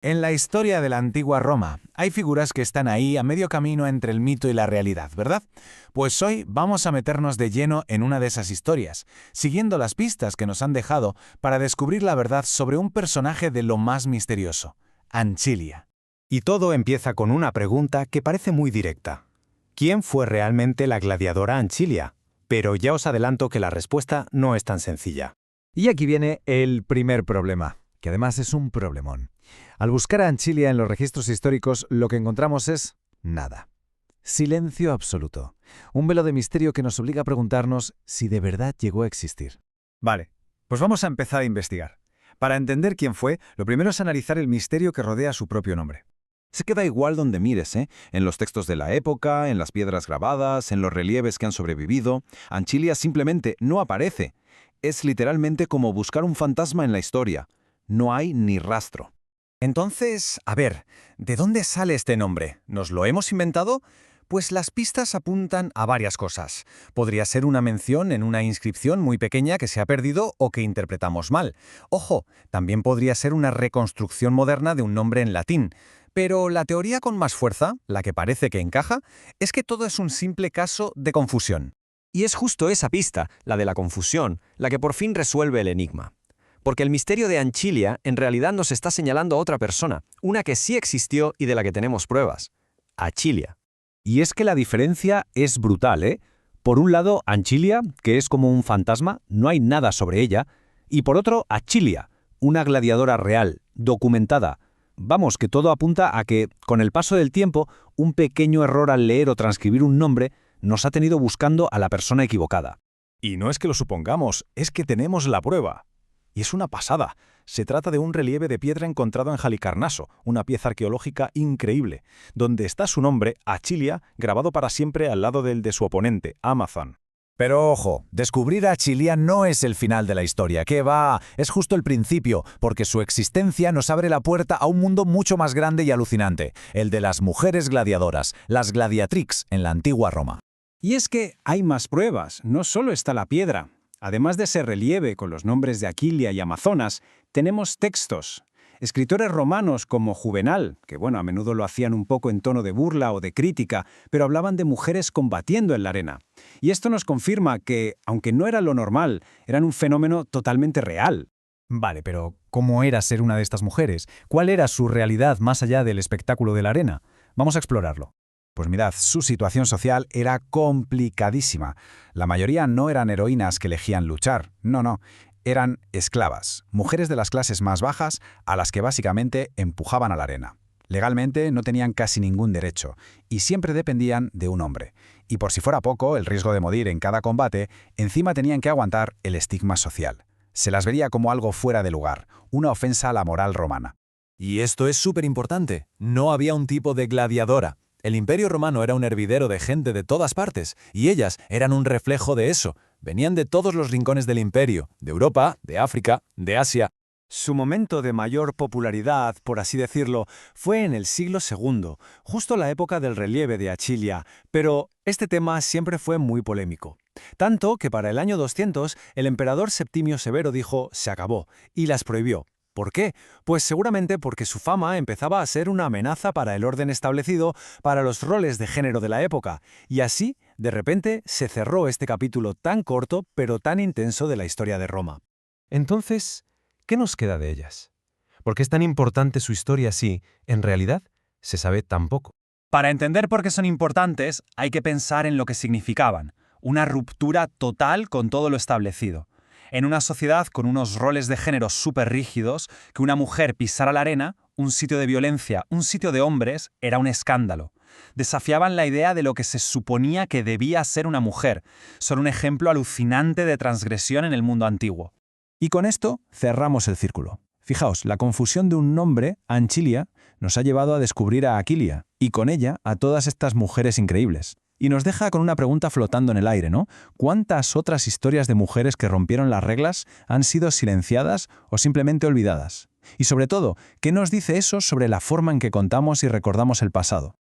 En la historia de la antigua Roma, hay figuras que están ahí a medio camino entre el mito y la realidad, ¿verdad? Pues hoy vamos a meternos de lleno en una de esas historias, siguiendo las pistas que nos han dejado para descubrir la verdad sobre un personaje de lo más misterioso, Ancilia. Y todo empieza con una pregunta que parece muy directa. ¿Quién fue realmente la gladiadora Ancilia? Pero ya os adelanto que la respuesta no es tan sencilla. Y aquí viene el primer problema, que además es un problemón. Al buscar a Ancilia en los registros históricos, lo que encontramos es nada. Silencio absoluto. Un velo de misterio que nos obliga a preguntarnos si de verdad llegó a existir. Vale, pues vamos a empezar a investigar. Para entender quién fue, lo primero es analizar el misterio que rodea su propio nombre. Se queda igual donde mires, en los textos de la época, en las piedras grabadas, en los relieves que han sobrevivido. Ancilia simplemente no aparece. Es literalmente como buscar un fantasma en la historia. No hay ni rastro. Entonces, a ver, ¿de dónde sale este nombre? ¿Nos lo hemos inventado? Pues las pistas apuntan a varias cosas. Podría ser una mención en una inscripción muy pequeña que se ha perdido o que interpretamos mal. Ojo, también podría ser una reconstrucción moderna de un nombre en latín. Pero la teoría con más fuerza, la que parece que encaja, es que todo es un simple caso de confusión. Y es justo esa pista, la de la confusión, la que por fin resuelve el enigma. Porque el misterio de Ancilia en realidad nos está señalando a otra persona, una que sí existió y de la que tenemos pruebas. Achilia. Y es que la diferencia es brutal, ¿eh? Por un lado, Ancilia, que es como un fantasma, no hay nada sobre ella, y por otro, Achilia, una gladiadora real, documentada. Vamos, que todo apunta a que, con el paso del tiempo, un pequeño error al leer o transcribir un nombre nos ha tenido buscando a la persona equivocada. Y no es que lo supongamos, es que tenemos la prueba. Y es una pasada. Se trata de un relieve de piedra encontrado en Halicarnaso, una pieza arqueológica increíble, donde está su nombre, Achilia, grabado para siempre al lado del de su oponente, Amazon. Pero ojo, descubrir a Achilia no es el final de la historia, ¡qué va! Es justo el principio, porque su existencia nos abre la puerta a un mundo mucho más grande y alucinante, el de las mujeres gladiadoras, las gladiatrix en la antigua Roma. Y es que hay más pruebas, no solo está la piedra. Además de ese relieve con los nombres de Aquilia y Amazonas, tenemos textos. Escritores romanos como Juvenal, que a menudo lo hacían un poco en tono de burla o de crítica, pero hablaban de mujeres combatiendo en la arena. Y esto nos confirma que, aunque no era lo normal, eran un fenómeno totalmente real. Vale, pero ¿cómo era ser una de estas mujeres? ¿Cuál era su realidad más allá del espectáculo de la arena? Vamos a explorarlo. Pues mirad, su situación social era complicadísima. La mayoría no eran heroínas que elegían luchar, no. Eran esclavas, mujeres de las clases más bajas a las que básicamente empujaban a la arena. Legalmente no tenían casi ningún derecho y siempre dependían de un hombre. Y por si fuera poco, el riesgo de morir en cada combate, encima tenían que aguantar el estigma social. Se las vería como algo fuera de lugar, una ofensa a la moral romana. Y esto es súper importante. No había un tipo de gladiadora. El Imperio Romano era un hervidero de gente de todas partes, y ellas eran un reflejo de eso. Venían de todos los rincones del imperio, de Europa, de África, de Asia. Su momento de mayor popularidad, por así decirlo, fue en el siglo II, justo la época del relieve de Achilia, pero este tema siempre fue muy polémico. Tanto que para el año 200 el emperador Septimio Severo dijo «se acabó» y las prohibió. ¿Por qué? Pues seguramente porque su fama empezaba a ser una amenaza para el orden establecido, para los roles de género de la época, y así, de repente, se cerró este capítulo tan corto pero tan intenso de la historia de Roma. Entonces, ¿qué nos queda de ellas? ¿Por qué es tan importante su historia si, en realidad, se sabe tan poco? Para entender por qué son importantes, hay que pensar en lo que significaban, una ruptura total con todo lo establecido. En una sociedad con unos roles de género súper rígidos, que una mujer pisara la arena, un sitio de violencia, un sitio de hombres, era un escándalo. Desafiaban la idea de lo que se suponía que debía ser una mujer. Son un ejemplo alucinante de transgresión en el mundo antiguo. Y con esto cerramos el círculo. Fijaos, la confusión de un nombre, Ancilia, nos ha llevado a descubrir a Aquilia, y con ella a todas estas mujeres increíbles. Y nos deja con una pregunta flotando en el aire, ¿no? ¿Cuántas otras historias de mujeres que rompieron las reglas han sido silenciadas o simplemente olvidadas? Y sobre todo, ¿qué nos dice eso sobre la forma en que contamos y recordamos el pasado?